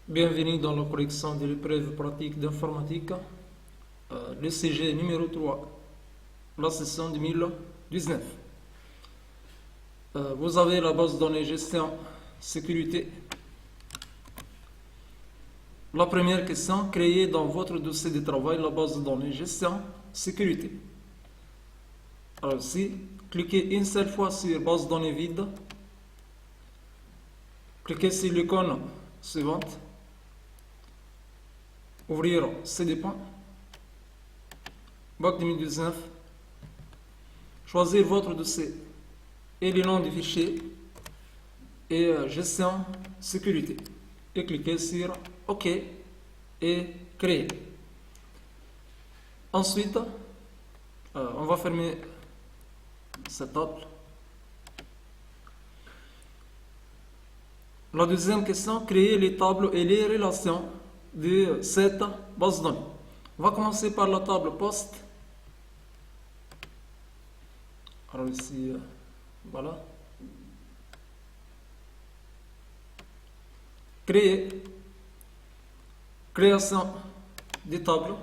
Bienvenue dans la correction de l'épreuve pratique d'informatique, le CG numéro 3, la session 2019. Vous avez la base de données gestion sécurité. La première question, créez dans votre dossier de travail la base de données gestion sécurité. Alors ici, cliquez une seule fois sur base de données vide. Cliquez sur l'icône suivante. Ouvrir CD points. Bac 2019. Choisir votre dossier et le nom du fichier et gestion sécurité. Et cliquez sur OK et créer. Ensuite, on va fermer cette table. La deuxième question, créer les tables et les relations de cette base de données. On va commencer par la table poste. Alors ici, voilà. Créer. Création des tables.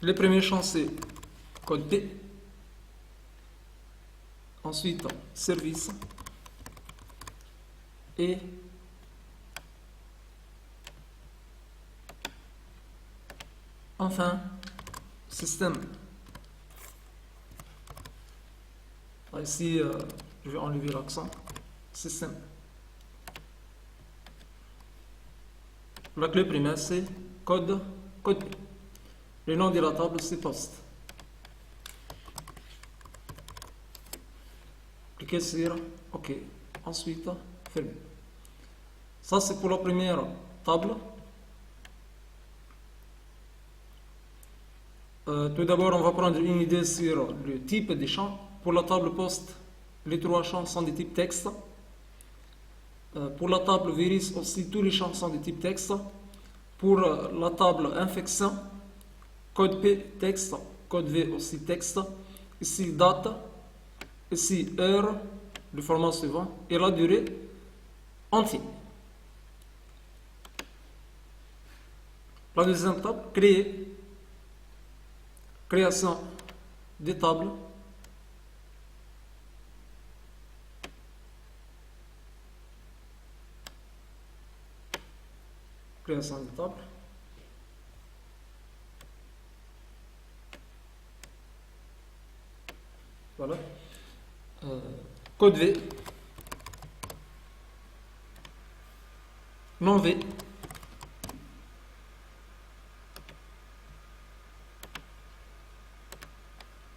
Les premiers champs, c'est code P. Ensuite, service. Et enfin, système. Ici, je vais enlever l'accent. Système. La clé primaire, c'est code P. Le nom de la table, c'est poste. Cliquez sur OK. Ensuite, fermez. Ça, c'est pour la première table. Tout d'abord, on va prendre une idée sur le type des champs. Pour la table poste, les trois champs sont de type texte. Pour la table virus aussi, tous les champs sont de type texte. Pour la table infection, code P texte, code V aussi texte. Ici date, ici heure, le format suivant, et la durée entière. La deuxième table, créer. Création des tables. Création des tables. Voilà. Code V. Nom V.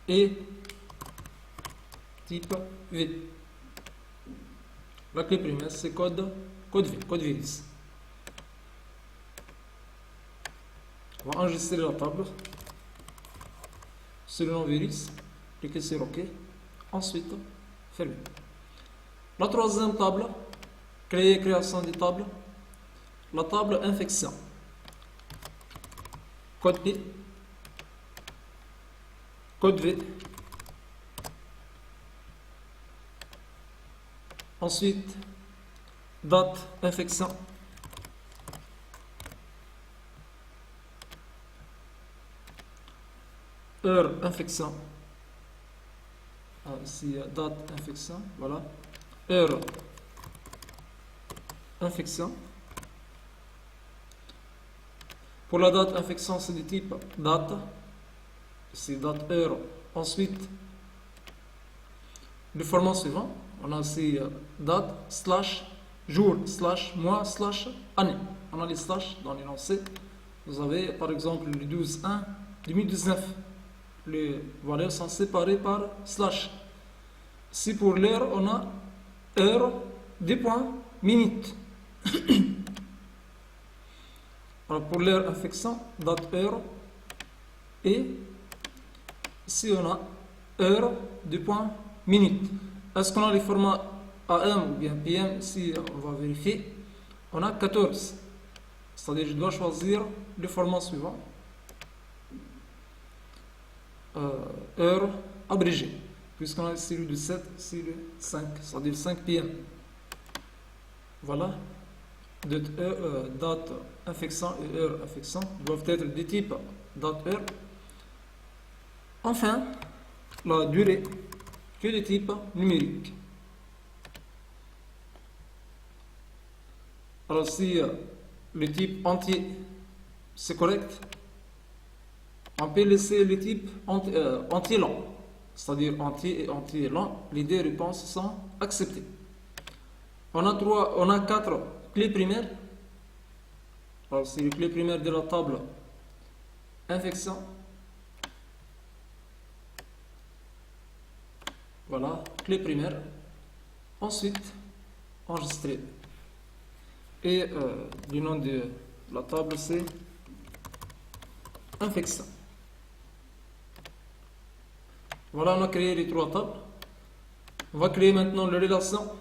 Et type V. La clé primaire, c'est code V, code virus. On va enregistrer la table sur le nom virus. Cliquez sur OK. Ensuite, fermez. La troisième table, création des tables. La table infection. Code P. Code V. Ensuite, date infection. Heure infection. Ici, date infection. Voilà. Heure infection. Pour la date infection, c'est du type date. Ici, date, heure. Ensuite, le format suivant. On a ici date, slash, jour, slash, mois, slash, année. On a les slash dans l'énoncé. Vous avez par exemple le 12/1/2019. Les valeurs sont séparées par slash. Si pour l'heure, on a heure, 2 points, minute. Alors pour l'heure infection, date, heure. Et ici on a heure, 2 points, minute. Est-ce qu'on a les formats AM ou bien PM? Si on va vérifier, on a 14. C'est-à-dire je dois choisir le format suivant. Heure abrégée. Puisqu'on a ici le 7, ici le 5. C'est-à-dire 5 PM. Voilà. date infixant et heure infixant doivent être des types date-heure. Enfin, la durée que des types numériques. Alors si le type entier c'est correct, on peut laisser le type entier lent, c'est-à-dire entier et entier lent. Les deux réponses sont acceptées. On a quatre clés primaires. Alors c'est les clés primaires de la table infection. Voilà, clé primaire. Ensuite, enregistrer. Et le nom de la table c'est infection. Voilà, on a créé les trois tables. On va créer maintenant les relations.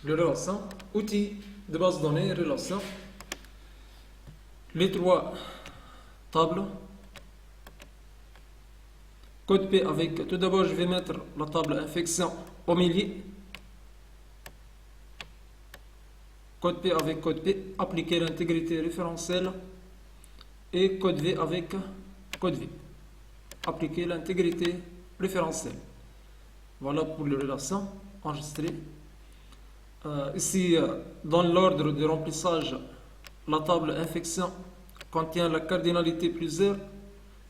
Les relations, outils de base de données, relations. Les trois tables. Code P avec, tout d'abord je vais mettre la table infection au milieu. Code P avec code P, appliquer l'intégrité référentielle. Et code V avec code V, appliquer l'intégrité référentielle. Voilà pour les relations, enregistrer. Ici, dans l'ordre de remplissage, la table infection contient la cardinalité plusieurs,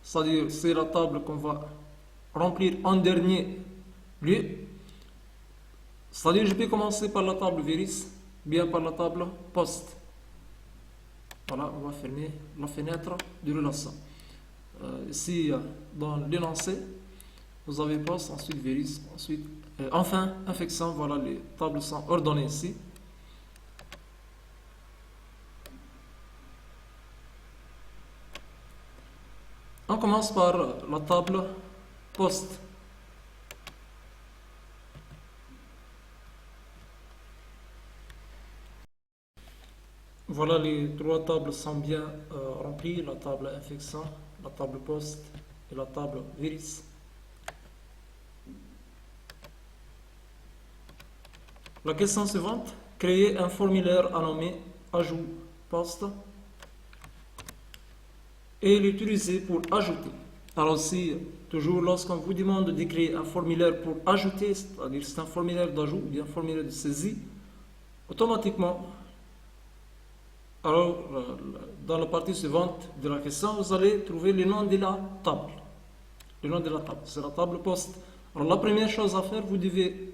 c'est-à-dire c'est la table qu'on va remplir en dernier lieu. C'est-à-dire je peux commencer par la table virus, bien par la table post. Voilà, on va fermer la fenêtre de relation. Ici, dans l'énoncé, vous avez post, ensuite virus, ensuite, enfin, infection. Voilà, les tables sont ordonnées ici. On commence par la table post. Voilà, les trois tables sont bien remplies, la table infection, la table post et la table virus. La question suivante, créer un formulaire à nommer ajout post et l'utiliser pour ajouter. Alors si, toujours lorsqu'on vous demande de créer un formulaire pour ajouter, c'est-à-dire c'est un formulaire d'ajout ou bien un formulaire de saisie, automatiquement, alors dans la partie suivante de la question, vous allez trouver le nom de la table. Le nom de la table, c'est la table post. Alors la première chose à faire, vous devez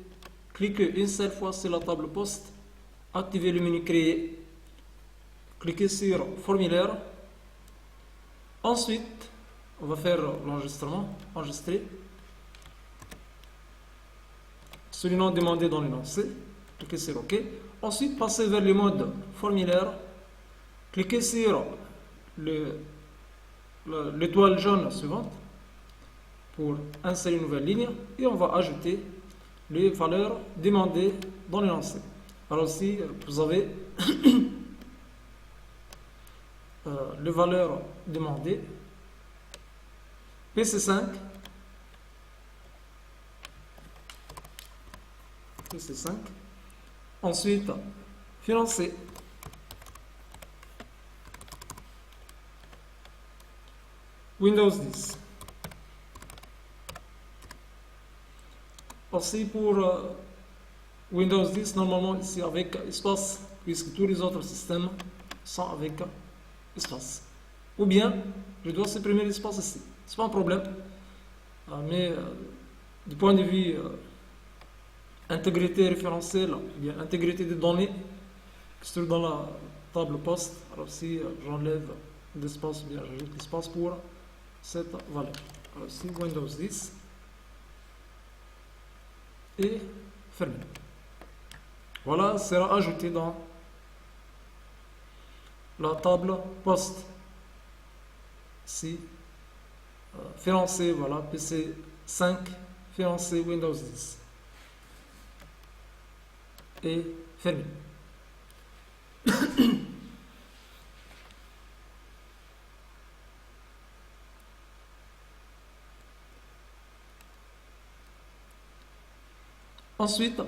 cliquer une seule fois sur la table post, activer le menu créer, cliquez sur formulaire. Ensuite, on va faire l'enregistrement, enregistrer. C'est le nom demandé dans l'énoncé, cliquez sur OK. Ensuite, passez vers le mode formulaire, cliquez sur l'étoile jaune suivante pour insérer une nouvelle ligne et on va ajouter les valeurs demandées dans l'énoncé. Alors ici, vous avez les valeurs demandées. PC5, PC5. Ensuite, financé. Windows 10. Aussi pour Windows 10, normalement ici avec espace, puisque tous les autres systèmes sont avec espace. Ou bien, je dois supprimer l'espace ici. C'est pas un problème. Mais du point de vue intégrité référentielle, ou bien intégrité des données qui se trouvent dans la table post, alors si j'enlève l'espace, bien j'ajoute l'espace pour cette valeur. Alors ici, Windows 10 et fermé. Voilà, sera ajouté dans la table post. Ici, financé, voilà, PC 5, financé Windows 10. Et fermé. Ensuite,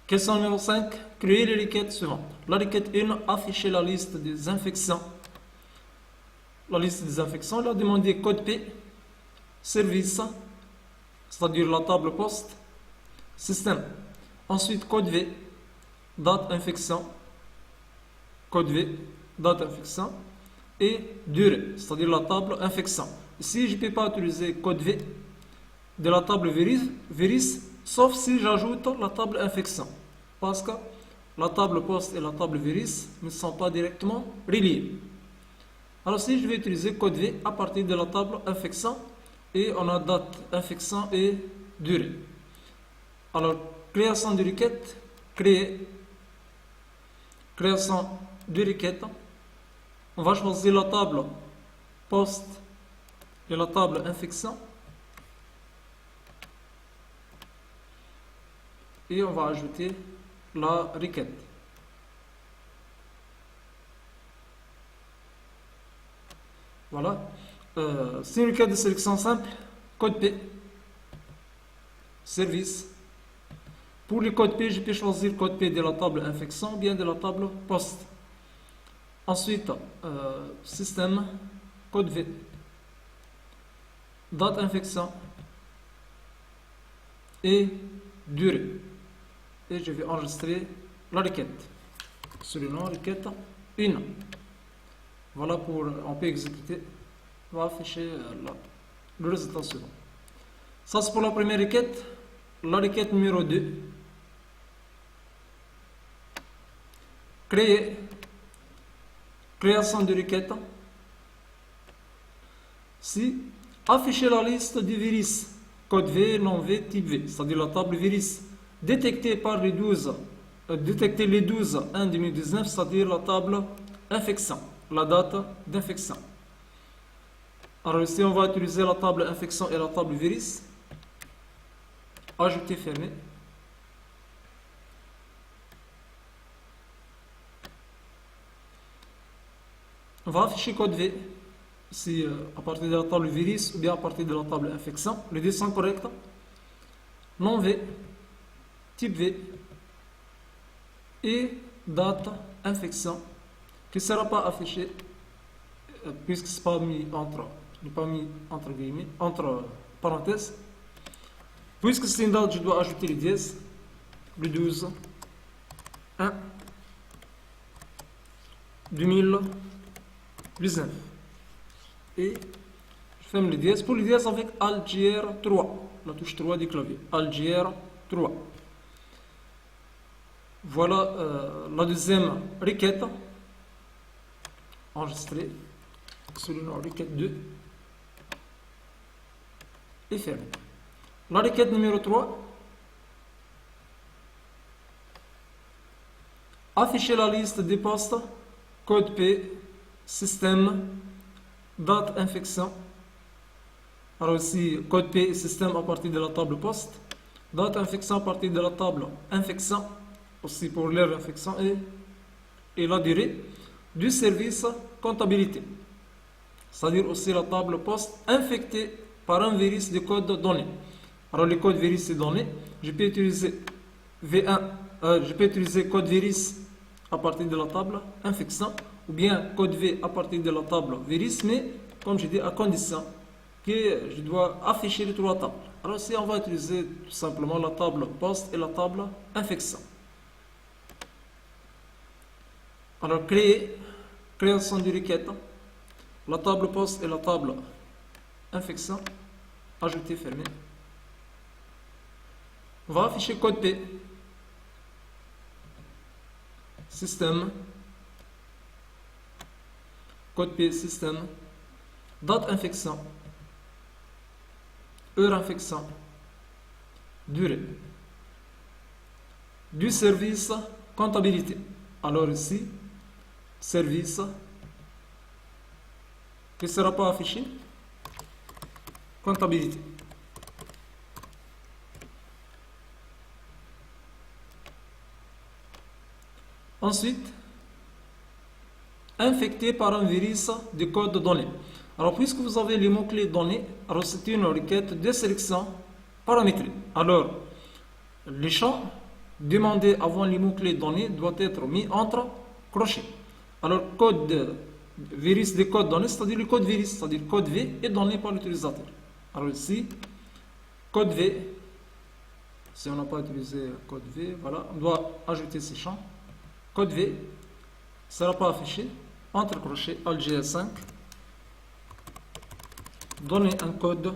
question numéro 5, créer les requêtes suivantes. La requête 1, afficher la liste des infections. La liste des infections, il a demandé code P, service, c'est-à-dire la table poste, système. Ensuite, code V, date infection, code V, date infection, et durée, c'est-à-dire la table infection. Ici, je ne peux pas utiliser code V de la table virus, sauf si j'ajoute la table infection, parce que la table poste et la table virus ne sont pas directement reliées. Alors si je vais utiliser code V à partir de la table infection, et on a date infection et durée. Alors, création de requête, création de requête. On va choisir la table poste et la table infection. Et on va ajouter la requête. Voilà. C'est une requête de sélection simple. Code P. Service. Pour le code P, je peux choisir code P de la table infection ou bien de la table poste. Ensuite, système, code V. Date infection et durée. Et je vais enregistrer la requête. Sur le nom, requête 1. Voilà pour, on peut exécuter. On va afficher le résultat suivant. Ça c'est pour la première requête. La requête numéro 2. Création de requête. Si afficher la liste du virus, code V, non V, type V, c'est-à-dire la table virus, détecté par les 12, détecter les 12 1 2019, c'est-à-dire la table infection, la date d'infection. Alors ici, on va utiliser la table infection et la table virus. Ajouter, fermer. On va afficher code V, ici à partir de la table virus ou bien à partir de la table infection. Les deux sont corrects. Non V, type V et date infection qui ne sera pas affiché puisque ce n'est pas mis entre guillemets, entre parenthèses. Puisque c'est une date, je dois ajouter les dièses. Le 12 1 2019. Et je ferme les dièses. Pour les dièses avec Alt 3, la touche 3 du clavier. Alt 3. Voilà la deuxième requête. Enregistrée. Sur le nom requête 2. Et fermée. La requête numéro 3. Afficher la liste des postes, code P, système, date infection. Alors ici, code P et système à partir de la table poste, date infection à partir de la table infection, aussi pour l'heure infection et la durée du service comptabilité. C'est-à-dire aussi la table poste infectée par un virus de code donné. Alors le code virus est donné, je peux utiliser je peux utiliser code virus à partir de la table infection ou bien code V à partir de la table virus, mais comme je dis à condition que je dois afficher les trois tables. Alors ici on va utiliser tout simplement la table poste et la table infection. Alors création de requête, la table poste et la table infection, ajouter, fermer. On va afficher code P, système, code P, système, date infection, heure infection, durée, du service comptabilité. Alors ici, service, qui ne sera pas affiché, comptabilité. Ensuite, infecté par un virus de code donné. Alors, puisque vous avez les mots-clés donnés, alors c'est une requête de sélection paramétrée. Alors, les champs demandés avant les mots-clés donnés doivent être mis entre crochets. Alors, code virus des codes donnés, c'est-à-dire le code virus, c'est-à-dire code V est donné par l'utilisateur. Alors ici, code V, si on n'a pas utilisé code V, voilà, on doit ajouter ces champs. Code V ne sera pas affiché entre crochets AltGS5. Donner un code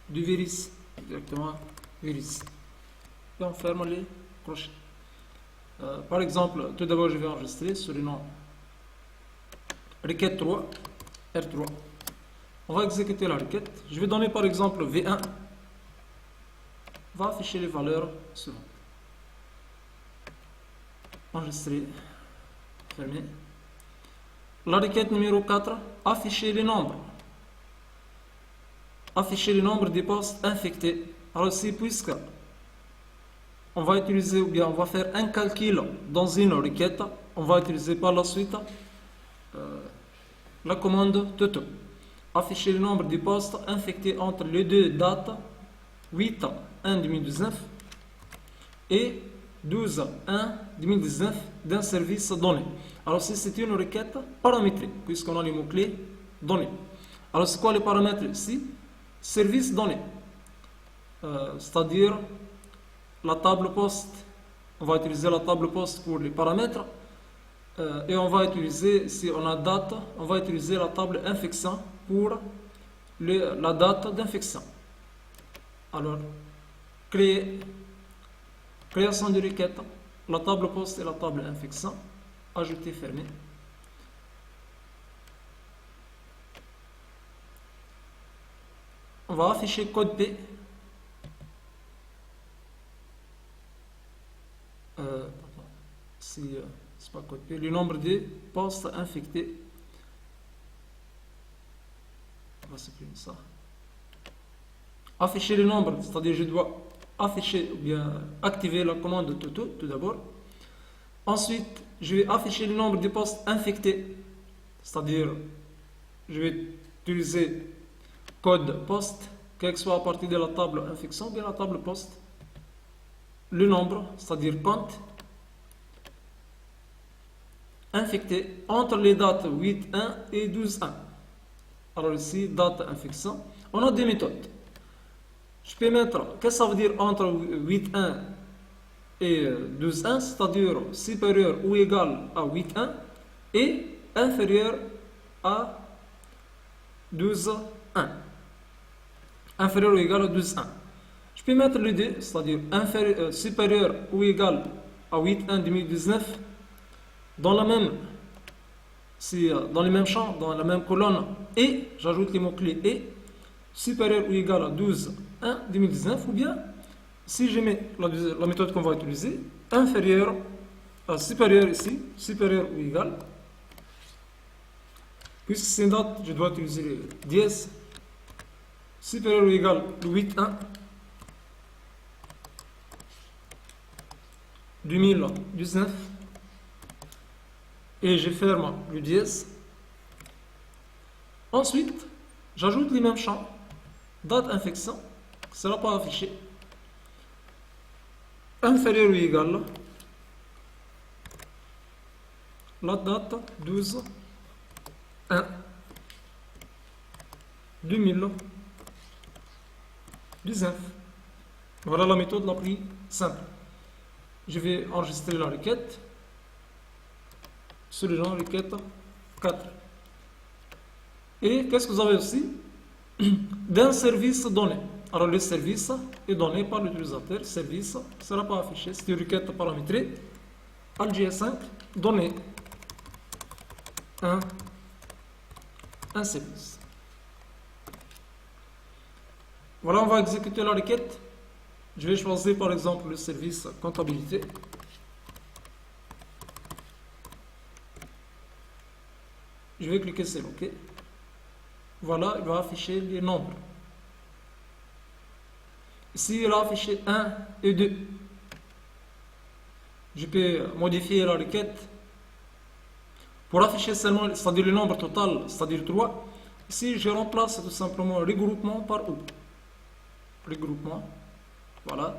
du virus, directement virus. Et on ferme les crochets. Par exemple, tout d'abord, je vais enregistrer sur le nom requête 3, R3. On va exécuter la requête. Je vais donner par exemple V1. Va afficher les valeurs suivantes. Enregistrer, fermer. La requête numéro 4, afficher les nombres. Afficher le nombre des postes infectés. Alors ici, puisque on va utiliser ou bien on va faire un calcul dans une requête, on va utiliser par la suite la commande toto. Afficher le nombre de postes infectés entre les deux dates 8/1/2019 et 12/1/2019 d'un service donné. Alors si c'est une requête paramétrée, puisqu'on a les mots-clés donnés. Alors c'est quoi les paramètres ici? Service donné, c'est-à-dire la table poste. On va utiliser la table poste pour les paramètres. Et on va utiliser, si on a date, on va utiliser la table infection pour la date d'infection. Alors, création de requête, la table poste et la table infection, ajouter, fermer. On va afficher code P. Si c'est pas code P, le nombre de postes infectés. On va supprimer ça. Afficher le nombre, c'est-à-dire je dois afficher ou bien activer la commande toto tout d'abord. Ensuite, je vais afficher le nombre de postes infectés, c'est-à-dire je vais utiliser code poste, quel que soit à partir de la table infection ou bien la table poste. Le nombre, c'est-à-dire compte infecté entre les dates 8/1 et 12/1. Alors ici, date infection. On a deux méthodes. Je peux mettre, qu'est-ce que ça veut dire entre 8/1 et 12/1, c'est-à-dire supérieur ou égal à 8/1 et inférieur à 12/1. Inférieur ou égal à 12/1. Je peux mettre les deux, c'est-à-dire supérieur ou égal à 8/1/2019 dans la même, dans les mêmes champs, dans la même colonne, et j'ajoute les mots-clés et supérieur ou égal à 12/1/2019, ou bien si je mets la méthode qu'on va utiliser, inférieur à supérieur ici, supérieur ou égal, puisque c'est une date, je dois utiliser le dièse, supérieur ou égal à 8/1/2019, et je ferme le dièse. Ensuite, j'ajoute les mêmes champs, date infection, qui ne sera pas affiché, inférieur ou égal la date 12/1/2019. Voilà la méthode la plus simple. Je vais enregistrer la requête sur le genre requête 4. Et qu'est-ce que vous avez aussi? D'un service donné. Alors le service est donné par l'utilisateur. Service ne sera pas affiché. C'est une requête paramétrée. AltGS5 donné un service. Voilà, on va exécuter la requête. Je vais choisir par exemple le service comptabilité. Je vais cliquer sur OK. Voilà, il va afficher les nombres. Ici, il a affiché 1 et 2. Je peux modifier la requête pour afficher seulement, c'est-à-dire le nombre total, c'est-à-dire 3. Ici, je remplace tout simplement regroupement par O. Regroupement. Voilà.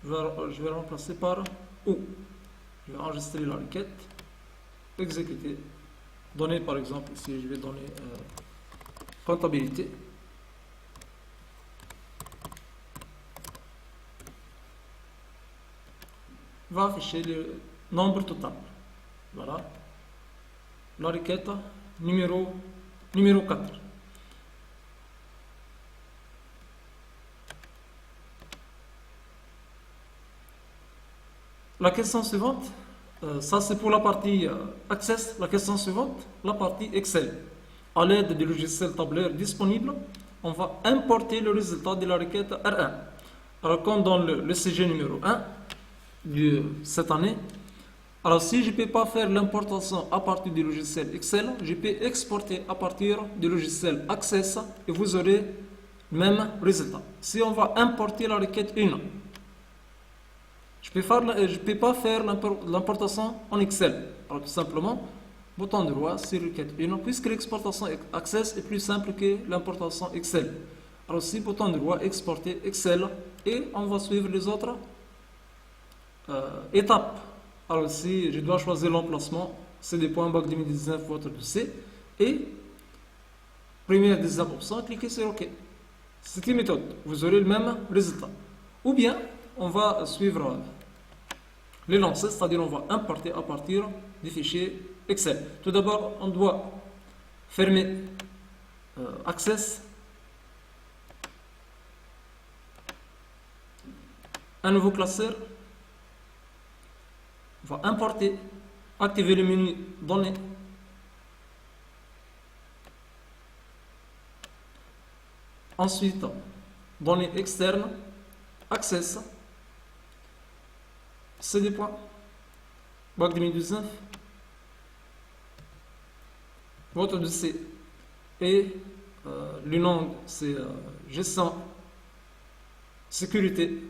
je vais remplacer par ou. Je vais enregistrer la requête, exécuter, donner par exemple, ici je vais donner comptabilité. Va afficher le nombre total. Voilà. La requête numéro 4. La question suivante, ça c'est pour la partie Access. La question suivante, la partie Excel. À l'aide du logiciel tableur disponible, on va importer le résultat de la requête R1. Alors comme dans le CG numéro 1 de cette année, alors si je ne peux pas faire l'importation à partir du logiciel Excel, je peux exporter à partir du logiciel Access et vous aurez le même résultat. Si on va importer la requête 1, je ne peux pas faire l'importation en Excel. Alors tout simplement, bouton droit sur requête 1, puisque l'exportation Access est plus simple que l'importation Excel. Alors ici, bouton droit, exporter Excel, et on va suivre les autres étapes. Alors ici, je dois choisir l'emplacement, c'est des points bac 2019, votre dossier, et première deuxième option, cliquez sur OK. C'est une méthode, vous aurez le même résultat. Ou bien, on va suivre les lancers, c'est-à-dire on va importer à partir des fichiers Excel. Tout d'abord, on doit fermer Access, un nouveau classeur, on va importer, activer le menu Données, ensuite Données externes, Access, CD points, bac 2019, votre dossier et le nom c'est gestion sécurité.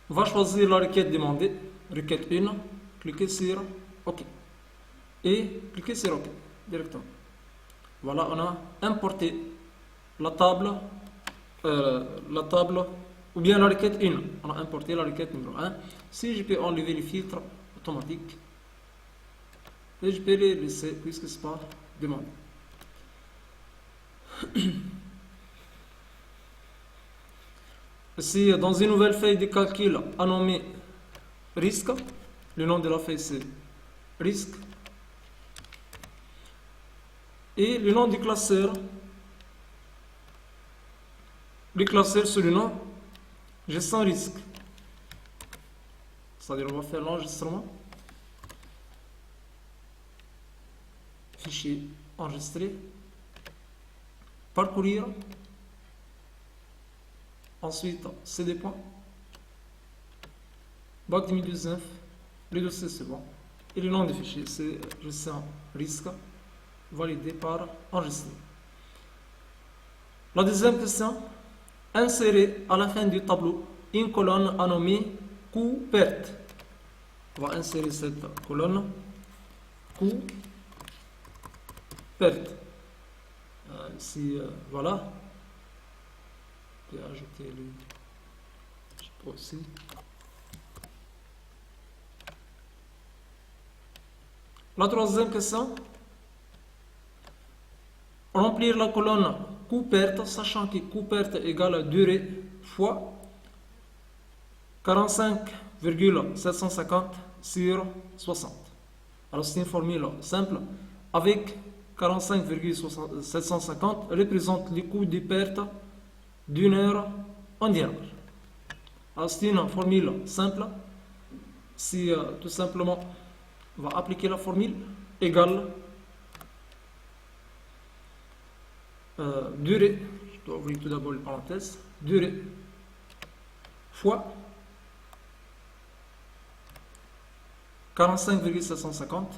On va choisir la requête demandée, requête 1, cliquez sur OK et cliquez sur OK directement. Voilà, on a importé la table ou bien la requête 1. On a importé la requête numéro 1. Si je peux enlever les filtres automatiques et je peux les laisser puisque ce n'est pas demandé. Ici, dans une nouvelle feuille de calcul à nommer risque, le nom de la feuille c'est risque, et le nom du classeur, le classeur sur le nom gestion risque. C'est-à-dire on va faire l'enregistrement, fichier enregistré, parcourir, ensuite CD points, bac 2019, le dossier c'est bon, et le nom du fichier c'est gestion risque, validé par enregistrer. La deuxième question, insérer à la fin du tableau une colonne à nommer coût-perte. On va insérer cette colonne coût-perte. Ici, voilà. Je vais ajouter le support aussi. La troisième question, remplir la colonne coût-perte, sachant que coût-perte égale à durée fois 45,750 sur 60. Alors c'est une formule simple. Avec 45,750 représente le coût de perte d'une heure en diamètre. Alors c'est une formule simple. Si tout simplement on va appliquer la formule égale durée, je dois ouvrir tout d'abord les parenthèses, durée fois 45,750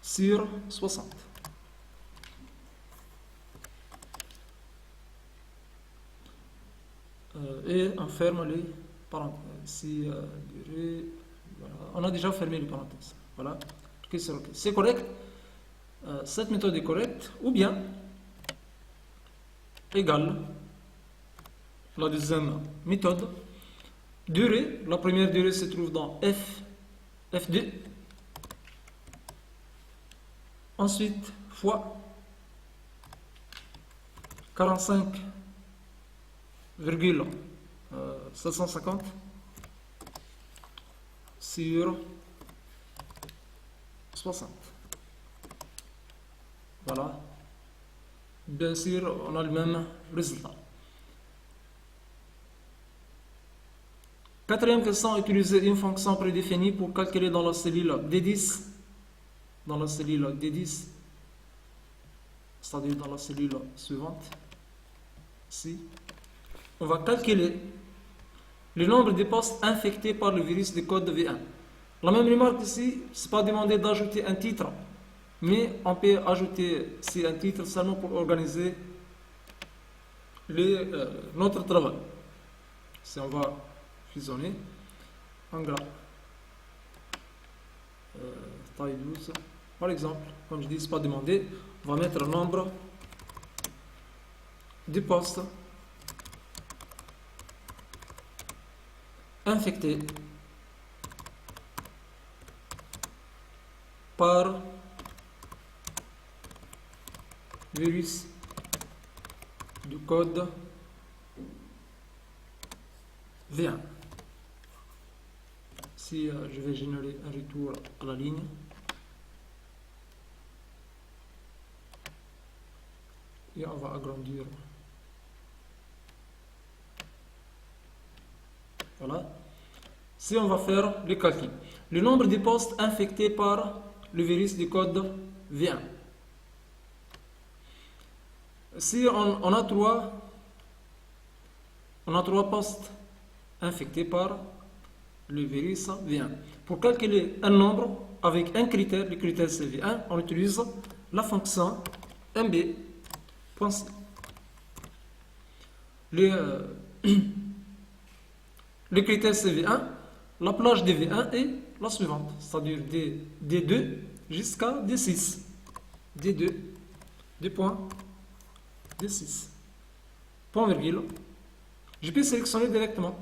sur 60. Et on ferme les parenthèses. Ici, durée, voilà. on a déjà fermé les parenthèses. Voilà, cliquez sur OK. C'est correct, cette méthode est correcte, ou bien égale la deuxième méthode. Durée, la première durée se trouve dans F2. Ensuite, fois 45,750 sur 60. Voilà. Bien sûr, on a le même résultat. Quatrième question, utiliser une fonction prédéfinie pour calculer dans la cellule D10, c'est-à-dire dans la cellule suivante. Ici, on va calculer le nombre de postes infectés par le virus de code V1. La même remarque ici, ce n'est pas demandé d'ajouter un titre, mais on peut ajouter un titre seulement pour organiser notre travail. Si on va fusionner en gras, taille 12, par exemple, comme je dis, ce n'est pas demandé, on va mettre le nombre de postes infectés par virus du code V1. Si je vais générer un retour à la ligne, et on va agrandir. Voilà. Si on va faire le calcul, le nombre de postes infectés par le virus du code V1. Si on a trois postes infectés par le virus V1. Pour calculer un nombre avec un critère, le critère CV1, on utilise la fonction mb.c. Le critère CV1, la plage de V1 est la suivante, c'est-à-dire D2 jusqu'à D6. D2, D6. Point virgule. Je peux sélectionner directement.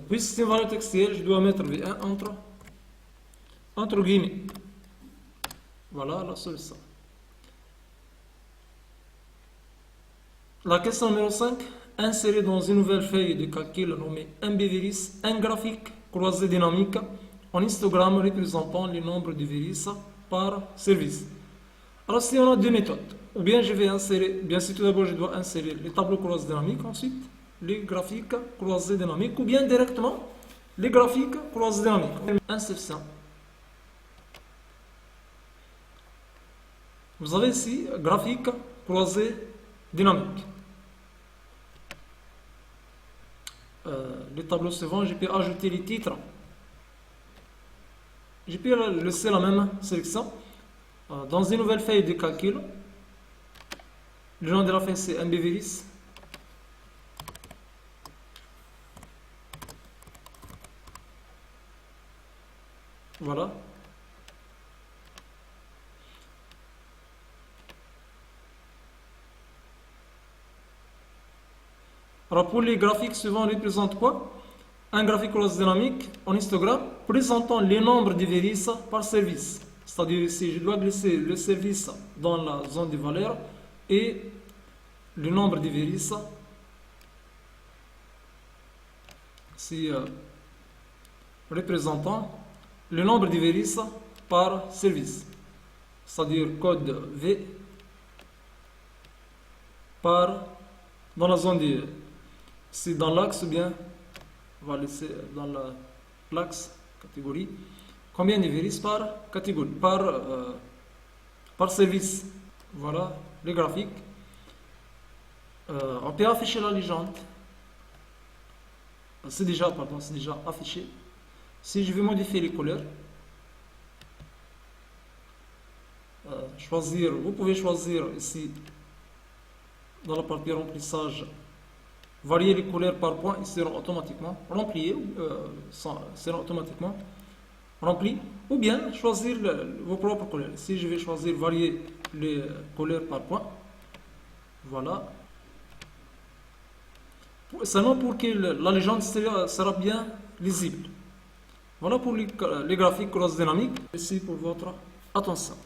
Puisque c'est une valeur textuelle, je dois mettre V1 entre guillemets. Voilà la solution. La question numéro 5. Insérer dans une nouvelle feuille de calcul nommée MBVirus un graphique croisé dynamique en histogramme représentant le nombre de virus par service. Alors si on a deux méthodes, ou bien je vais insérer, bien sûr tout d'abord je dois insérer les tableaux croisés dynamiques, ensuite les graphiques croisés dynamiques, ou bien directement les graphiques croisés dynamiques. Insertion. Vous avez ici graphique croisé dynamique. Le tableau suivant, je peux ajouter les titres. Je peux laisser la même sélection. Dans une nouvelle feuille de calcul, le nom de la feuille c'est MBVirus. Voilà. Alors pour les graphiques suivants, on représente quoi? Un graphique croisé dynamique en histogramme présentant les nombres de virus par service. C'est-à-dire ici, je dois glisser le service dans la zone de valeur et le nombre de virus. Si représentant le nombre de virus par service. C'est-à-dire code V par dans la zone de c'est dans l'axe ou bien on va laisser dans l'axe catégorie combien de virus par catégorie par service. Voilà les graphiques. On peut afficher la légende, c'est déjà affiché. Si je veux modifier les couleurs, vous pouvez choisir ici dans la partie remplissage varier les couleurs par point, ils seront automatiquement remplis, seront automatiquement remplis, ou bien choisir vos propres couleurs. Si je vais choisir varier les couleurs par point, voilà. Seulement pour que la légende sera bien lisible. Voilà pour les graphiques cross dynamiques. Merci pour votre attention.